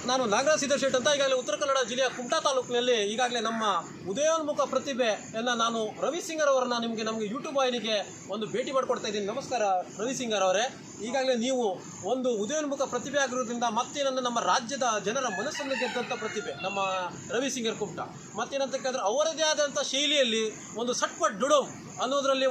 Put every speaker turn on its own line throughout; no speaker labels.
ನಾನು ನಾಗರಾಜ್ ಸಿದ್ದೇಶೆಟ್ ಅಂತ ಈಗಾಗಲೇ ಉತ್ತರ ಕನ್ನಡ ಜಿಲ್ಲೆಯ ಕುಮಟಾ ತಾಲೂಕಿನಲ್ಲಿ ಈಗಾಗಲೇ ನಮ್ಮ ಉದಯೋನ್ಮುಖ ಪ್ರತಿಭೆಯನ್ನು ನಾನು ರವಿ ಸಿಂಗರ್ ಅವರನ್ನು ನಮಗೆ ಯೂಟ್ಯೂಬ್ ವಾಹಿನಿಗೆ ಒಂದು ಭೇಟಿ ಮಾಡಿಕೊಡ್ತಾ ಇದ್ದೀನಿ. ನಮಸ್ಕಾರ ರವಿ ಸಿಂಗರ್ ಅವರೇ. ಈಗಾಗಲೇ ನೀವು ಒಂದು ಉದಯೋನ್ಮುಖ ಪ್ರತಿಭೆ ಆಗಿರೋದ್ರಿಂದ ಮತ್ತೇನಂದ್ರೆ ನಮ್ಮ ರಾಜ್ಯದ ಜನರ ಮನಸ್ಸನ್ನು ಗೆದ್ದಂಥ ಪ್ರತಿಭೆ ನಮ್ಮ ರವಿ ಸಿಂಗರ್ ಕುಮಟಾ. ಮತ್ತೇನಂತ ಕೇಳಿದ್ರೆ ಅವರದೇ ಆದಂಥ ಶೈಲಿಯಲ್ಲಿ ಒಂದು ಸಟ್ಪಟ್ ಡುಡುಮ್ ಅನ್ನೋದರಲ್ಲಿ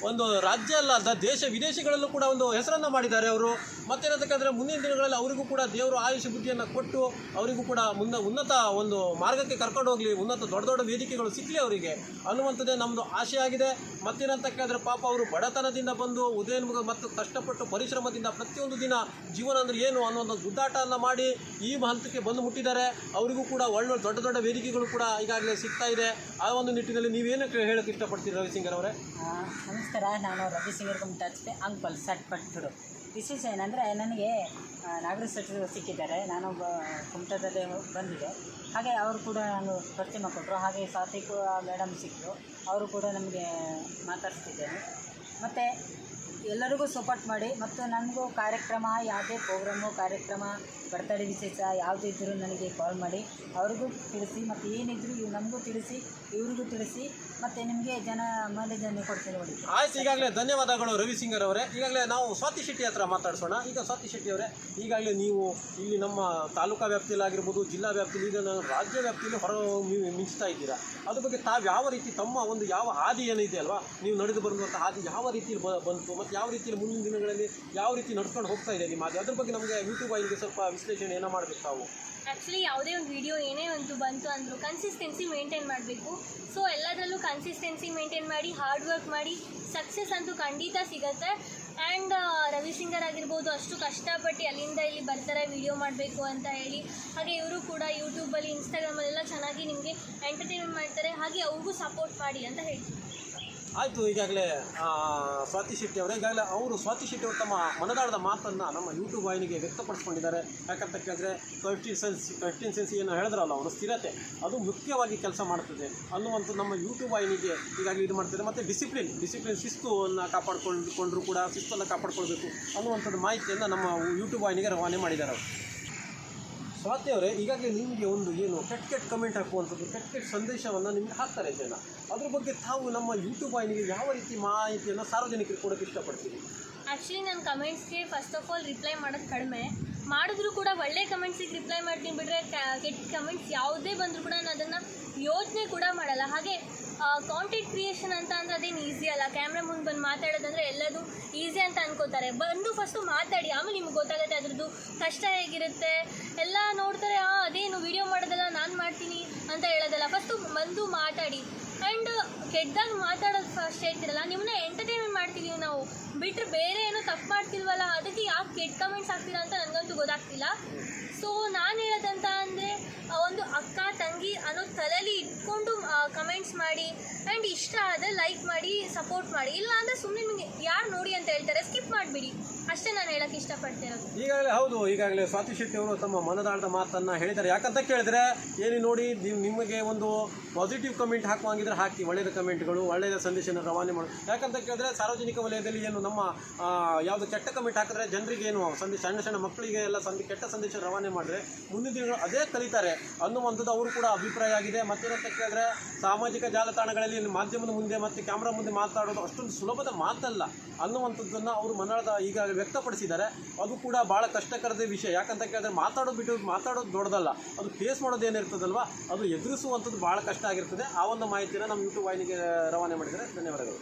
ಒಂದು ರಾಜ್ಯ ಅಲ್ಲ ದೇಶ ವಿದೇಶಗಳಲ್ಲೂ ಕೂಡ ಒಂದು ಹೆಸರನ್ನು ಮಾಡಿದ್ದಾರೆ ಅವರು. ಮತ್ತೇನಂತ ಕೇಳಿದ್ರೆ ಮುಂದಿನ ದಿನಗಳಲ್ಲಿ ಅವರಿಗೂ ಕೂಡ ದೇವರು ಆಯುಷ ಬುದ್ಧಿಯನ್ನು ಕೊಟ್ಟು ಅವರಿಗೂ ಕೂಡ ಉನ್ನತ ಒಂದು ಮಾರ್ಗಕ್ಕೆ ಕರ್ಕೊಂಡು ಹೋಗಲಿ, ಉನ್ನತ ದೊಡ್ಡ ವೇದಿಕೆಗಳು ಸಿಕ್ಕಲಿ ಅವರಿಗೆ ಅನ್ನುವಂಥದ್ದೇ ನಮ್ಮದು ಆಶೆ ಆಗಿದೆ. ಮತ್ತೇನಂತ ಕೇಳಿದ್ರೆ ಪಾಪ ಅವರು ಬಡತನದಿಂದ ಬಂದು ಉದಯೋನ್ಮುಖ ಮತ್ತು ಕಷ್ಟಪಟ್ಟು ಪರಿಶ್ರಮದಿಂದ ಪ್ರತಿಯೊಂದು ದಿನ ಜೀವನ ಅಂದರೆ ಏನು ಅನ್ನೋ ಒಂದು ಗುದ್ದಾಟವನ್ನು ಮಾಡಿ ಈ ಹಂತಕ್ಕೆ ಬಂದು ಮುಟ್ಟಿದ್ದಾರೆ. ಅವರಿಗೂ ಕೂಡ ಒಳ್ಳೆ ದೊಡ್ಡ ವೇದಿಕೆಗಳು ಕೂಡ ಈಗಾಗಲೇ ಸಿಗ್ತಾ ಇದೆ. ಆ ಒಂದು ನಿಟ್ಟಿನಲ್ಲಿ ನೀವೇನು ಹೇಳೋಕ್ಕೆ ಇಷ್ಟಪಡ್ತೀರಿ ರವಿ ಸಿಂಗರ್ ಅವರೇ?
ನಮಸ್ಕಾರ, ನಾನು ರವಿ ಸಿಂಗರ್ ಕುಮಟಾ ಅಂಕಲ್ ಸಟ್ಪಟ್ಟು. ವಿಶೇಷ ಏನಂದರೆ ನನಗೆ ನಾಗರಾಜ್ ಸಚಿವರು ಸಿಕ್ಕಿದ್ದಾರೆ. ನಾನು ಕುಮಟಾದಲ್ಲೇ ಬಂದಿದೆ. ಹಾಗೆ ಅವರು ಕೂಡ ನಾನು ಪರಿಚಯ ಮಾಡಿಕೊಟ್ರು. ಹಾಗೆ ಸಾತ್ವಿಕ್ ಮೇಡಮ್ ಸಿಕ್ಕರು, ಅವರು ಕೂಡ ನಮಗೆ ಮಾತಾಡಿಸ್ತಿದ್ದೇನೆ. ಮತ್ತು ಎಲ್ಲರಿಗೂ ಸಪೋರ್ಟ್ ಮಾಡಿ. ಮತ್ತು ನನಗೂ ಕಾರ್ಯಕ್ರಮ, ಯಾವುದೇ ಪ್ರೋಗ್ರಾಮು ಕಾರ್ಯಕ್ರಮ, ಬರ್ತಡೇ ವಿಶೇಷ ಯಾವುದೇ ಇದ್ದರೂ ನನಗೆ ಕಾಲ್ ಮಾಡಿ ಅವ್ರಿಗೂ ತಿಳಿಸಿ. ಮತ್ತು ಏನಿದ್ರು ನಮಗೂ ತಿಳಿಸಿ, ಇವ್ರಿಗೂ ತಿಳಿಸಿ. ಮತ್ತು ನಿಮಗೆ ಮನೋರಂಜನೆ ಕೊಡ್ತೀನಿ ನೋಡಿ.
ಆಯ್ತು, ಈಗಾಗಲೇ ಧನ್ಯವಾದಗಳು ರವಿ ಸಿಂಗರ್ ಅವರೇ. ಈಗಾಗಲೇ ನಾವು ಸ್ವಾತಿ ಶೆಟ್ಟಿ ಹತ್ರ ಮಾತಾಡ್ಸೋಣ. ಈಗ ಸ್ವಾತಿ ಶೆಟ್ಟಿ ಅವರೇ, ಈಗಾಗಲೇ ನೀವು ಇಲ್ಲಿ ನಮ್ಮ ತಾಲೂಕಾ ವ್ಯಾಪ್ತಿಯಲ್ಲಿ ಆಗಿರ್ಬೋದು, ಜಿಲ್ಲಾ ವ್ಯಾಪ್ತಿಯಲ್ಲಿ, ಈಗ ರಾಜ್ಯ ವ್ಯಾಪ್ತಿಯಲ್ಲಿ ಮಿಂಚ್ತಾ ಇದ್ದೀರಾ. ಅದ್ರ ಬಗ್ಗೆ ತಾವು ಯಾವ ರೀತಿ ತಮ್ಮ ಒಂದು ಯಾವ ಹಾದಿ ಏನಿದೆ ಅಲ್ವಾ, ನೀವು ನಡೆದು ಬರುವಂಥ ಹಾದಿ ಯಾವ ರೀತಿಯಲ್ಲಿ ಬಂತು ಮತ್ತು ಯಾವ ರೀತಿಯಲ್ಲಿ ಮುಂದಿನ ದಿನಗಳಲ್ಲಿ ಯಾವ ರೀತಿ ನಡ್ಕೊಂಡು ಹೋಗ್ತಾ ಇದೆ ನಿಮ್ಮ ಹಾದಿ, ಅದ್ರ ಬಗ್ಗೆ ನಮಗೆ ಯೂಟ್ಯೂಬ್ ಆಗಿ ಸ್ವಲ್ಪ ವಿಶ್ಲೇಷಣೆ ಏನೋ ಮಾಡಬೇಕು ತಾವು.
ಆ್ಯಕ್ಚುಲಿ ಯಾವುದೇ ಒಂದು ವಿಡಿಯೋ ಏನೇ ಒಂದು ಬಂತು ಅಂದರೂ ಕನ್ಸಿಸ್ಟೆನ್ಸಿ ಮೇಂಟೈನ್ ಮಾಡಬೇಕು. ಸೊ ಎಲ್ಲದರಲ್ಲೂ ಕನ್ಸಿಸ್ಟೆನ್ಸಿ ಮೇಂಟೈನ್ ಮಾಡಿ ಹಾರ್ಡ್ ವರ್ಕ್ ಮಾಡಿ ಸಕ್ಸಸ್ ಅಂತೂ ಖಂಡಿತ ಸಿಗುತ್ತೆ. ಆ್ಯಂಡ್ ರವಿ ಸಿಂಗರ್ ಆಗಿರ್ಬೋದು, ಅಷ್ಟು ಕಷ್ಟಪಟ್ಟು ಅಲ್ಲಿಂದ ಇಲ್ಲಿ ಬರ್ತಾರೆ ವಿಡಿಯೋ ಮಾಡಬೇಕು ಅಂತ ಹೇಳಿ. ಹಾಗೆ ಇವರು ಕೂಡ ಯೂಟ್ಯೂಬಲ್ಲಿ ಇನ್ಸ್ಟಾಗ್ರಾಮಲ್ಲೆಲ್ಲ ಚೆನ್ನಾಗಿ ನಿಮಗೆ ಎಂಟರ್ಟೈನ್ಮೆಂಟ್ ಮಾಡ್ತಾರೆ. ಹಾಗೆ ಅವ್ರಿಗೂ ಸಪೋರ್ಟ್ ಮಾಡಿ ಅಂತ ಹೇಳ್ತೀನಿ.
ಆಯಿತು, ಈಗಾಗಲೇ ಸ್ವಾತಿ ಶೆಟ್ಟಿ ಅವರೇ, ಈಗಾಗಲೇ ಅವರು ಸ್ವಾತಿ ಶೆಟ್ಟಿ ಅವರು ತಮ್ಮ ಮನದಾಳದ ಮಾತನ್ನು ನಮ್ಮ ಯೂಟ್ಯೂಬ್ ವಾಹಿನಿಗೆ ವ್ಯಕ್ತಪಡಿಸ್ಕೊಂಡಿದ್ದಾರೆ. ಯಾಕಂತ ಕೇಳಿದ್ರೆ ಕನ್ಸಿಸ್ಟೆನ್ಸಿ ಏನು ಹೇಳಿದ್ರಲ್ಲ, ಅವರ ಸ್ಥಿರತೆ ಅದು ಮುಖ್ಯವಾಗಿ ಕೆಲಸ ಮಾಡ್ತದೆ ಅನ್ನುವಂಥದ್ದು ನಮ್ಮ ಯೂಟ್ಯೂಬ್ ವಾಹಿನಿಗೆ ಈಗಾಗಲೇ ಇದು ಮಾಡ್ತಿದೆ. ಮತ್ತು ಡಿಸಿಪ್ಲಿನ್ ಶಿಸ್ತನ್ನು ಕಾಪಾಡಿಕೊಂಡ್ರು ಕೂಡ ಶಿಸ್ತನ್ನು ಕಾಪಾಡ್ಕೊಳ್ಬೇಕು ಅನ್ನುವಂಥದ್ದು ಮಾಹಿತಿಯನ್ನು ನಮ್ಮ ಯೂಟ್ಯೂಬ್ ವಾಹಿನಿಗೆ ರವಾನೆ ಮಾಡಿದ್ದಾರೆ ಅವರು. ಸ್ವಾತಿ ಅವರೇ, ಈಗಾಗಲೇ ನಿಮಗೆ ಒಂದು ಏನು ಕೆಟ್ಟ ಕಮೆಂಟ್ ಹಾಕುವಂಥದ್ದು, ಕೆಟ್ಟ ಸಂದೇಶವನ್ನು ನಿಮಗೆ ಹಾಕ್ತಾರೆ ಜನ. ಅದ್ರ ಬಗ್ಗೆ ತಾವು ನಮ್ಮ ಯೂಟ್ಯೂಬ್ ವಾಹಿನಿಗೆ ಯಾವ ರೀತಿ ಮಾಹಿತಿಯನ್ನು ಸಾರ್ವಜನಿಕರಿಗೆ ಕೊಡೋಕ್ಕೆ ಇಷ್ಟಪಡ್ತೀವಿ?
ಆ್ಯಕ್ಚುಲಿ ನಾನು ಕಮೆಂಟ್ಸ್ಗೆ ಫಸ್ಟ್ ಆಫ್ ಆಲ್ ರಿಪ್ಲೈ ಮಾಡೋದು ಕಡಿಮೆ. ಮಾಡಿದ್ರು ಕೂಡ ಒಳ್ಳೆ ಕಮೆಂಟ್ಸಿಗೆ ರಿಪ್ಲೈ ಮಾಡ್ತೀನಿ ಬಿಟ್ಟರೆ ಕೆಟ್ಟ ಕಮೆಂಟ್ಸ್ ಯಾವುದೇ ಬಂದರೂ ಕೂಡ ನಾನು ಅದನ್ನು ಯೋಚನೆ ಕೂಡ ಮಾಡಲ್ಲ. ಹಾಗೆ ಕಾಂಟೆಂಟ್ ಕ್ರಿಯೇಷನ್ ಅಂತ ಅಂದರೆ ಅದೇನು ಈಸಿ ಅಲ್ಲ. ಕ್ಯಾಮ್ರಾ ಮುಂದೆ ಬಂದು ಮಾತಾಡೋದಂದರೆ ಎಲ್ಲದೂ ಈಸಿ ಅಂತ ಅನ್ಕೋತಾರೆ. ಫಸ್ಟು ಮಾತಾಡಿ, ಆಮೇಲೆ ನಿಮ್ಗೆ ಗೊತ್ತಾಗುತ್ತೆ ಅದ್ರದ್ದು ಕಷ್ಟ ಹೇಗಿರುತ್ತೆ ಎಲ್ಲ ನೋಡ್ತಾರೆ. ಅದೇನು ವೀಡಿಯೋ ಮಾಡೋದಲ್ಲ, ನಾನು ಮಾಡ್ತೀನಿ ಅಂತ ಹೇಳೋದಲ್ಲ. ಫಸ್ಟು ಬಂದು ಮಾತಾಡಿ. ಆ್ಯಂಡ್ ಕೆಟ್ಟದಾಗ ಮಾತಾಡೋದು ಫಸ್ಟ್ ಹೇಳ್ತಿರಲ್ಲ, ನಿಮ್ಮನ್ನ ಎಂಟರ್ಟೈನ್ಮೆಂಟ್ ಮಾಡ್ತಿದ್ದೀವಿ ನಾವು ಬಿಟ್ಟರೆ ಬೇರೆ ಏನೋ ತಪ್ಪು ಮಾಡ್ತಿಲ್ವಲ್ಲ, ಅದಕ್ಕೆ ಯಾಕೆ ಕೆಟ್ಟ ಕಮೆಂಟ್ಸ್ ಹಾಕ್ತೀರಾ ಅಂತ ನನಗಂತೂ ಗೊತ್ತಾಗ್ತಿಲ್ಲ. ಸೊ ನಾನು ಹೇಳೋದಂತ ಅಂದರೆ ಒಂದು ಅಕ್ಕ ತಂಗಿ ಅನ್ನೋ ತಲೆಯಲ್ಲಿ ಇಟ್ಕೊಂಡು ಕಮೆಂಟ್ಸ್ ಮಾಡಿ. ಆ್ಯಂಡ್ ಇಷ್ಟ ಆದರೆ ಲೈಕ್ ಮಾಡಿ, ಸಪೋರ್ಟ್ ಮಾಡಿ. ಇಲ್ಲ ಅಂದರೆ ಸುಮ್ಮನೆ ನಿಮಗೆ ಯಾರು ನೋಡಿ ಅಂತ ಹೇಳ್ತಾರೆ ಸ್ಕಿಪ್ ಮಾಡಿಬಿಡಿ. ಅಷ್ಟೇ ನಾನು ಹೇಳೋಕ್ಕೆ ಇಷ್ಟಪಡ್ತಿರೋದು.
ಈಗಾಗಲೇ ಸ್ವಾತಿ ಶೆಟ್ಟಿ ಅವರು ತಮ್ಮ ಮನದಾಳದ ಮಾತನ್ನು ಹೇಳಿದ್ದಾರೆ. ಯಾಕಂತ ಕೇಳಿದ್ರೆ ಏನು ನೋಡಿ, ನಿಮಗೆ ಒಂದು ಪಾಸಿಟಿವ್ ಕಮೆಂಟ್ ಹಾಕುವಂಗಿದ್ರೆ ಹಾಕಿ, ಒಳ್ಳೆಯದ ಕಮೆಂಟ್ಗಳು ಒಳ್ಳೆಯದ ಸಂದೇಶನ ರವಾನೆ ಮಾಡಿ. ಯಾಕಂತ ಕೇಳಿದ್ರೆ ಸಾರ್ವಜನಿಕ ವಲಯದಲ್ಲಿ ಏನು ನಮ್ಮ ಯಾವುದು ಕೆಟ್ಟ ಕಮೆಂಟ್ ಹಾಕಿದ್ರೆ ಜನರಿಗೆ ಏನು ಸಣ್ಣ ಮಕ್ಕಳಿಗೆ ಎಲ್ಲ ಕೆಟ್ಟ ಸಂದೇಶ ರವಾನೆ ಮಾಡಿದ್ರೆ ಮುಂದಿನ ದಿನಗಳು ಅದೇ ಕಲಿತಾರೆ ಅನ್ನುವಂಥದ್ದು ಅವರು ಕೂಡ ಅಭಿಪ್ರಾಯ ಆಗಿದೆ. ಮತ್ತೇನಂತ ಕೇಳಿದ್ರೆ ಸಾಮಾಜಿಕ ಜಾಲತಾಣಗಳಲ್ಲಿ ಮಾಧ್ಯಮದ ಮುಂದೆ ಮತ್ತು ಕ್ಯಾಮ್ರಾ ಮುಂದೆ ಮಾತಾಡೋದು ಅಷ್ಟೊಂದು ಸುಲಭದ ಮಾತಲ್ಲ ಅನ್ನುವಂಥದ್ದನ್ನು ಅವರು ಮನದಾಳದ ಈಗಾಗಲೇ ವ್ಯಕ್ತಪಡಿಸಿದ್ದಾರೆ. ಅದು ಕೂಡ ಭಾಳ ಕಷ್ಟಕರದ ವಿಷಯ. ಯಾಕಂತ ಕೇಳಿದ್ರೆ ಮಾತಾಡೋದು ದೊಡ್ಡದಲ್ಲ, ಅದು ಫೇಸ್ ಮಾಡೋದು ಏನಿರ್ತದಲ್ವ, ಅದು ಎದುರಿಸುವಂಥದ್ದು ಭಾಳ ಕಷ್ಟ ಆಗಿರ್ತದೆ. ಆ ಒಂದು ಮಾಹಿತಿಯನ್ನು ನಮ್ಮ ಯೂಟ್ಯೂಬ್ ವಾಹಿನಿಗೆ ರವಾನೆ ಮಾಡಿದ್ದಾರೆ. ಧನ್ಯವಾದಗಳು.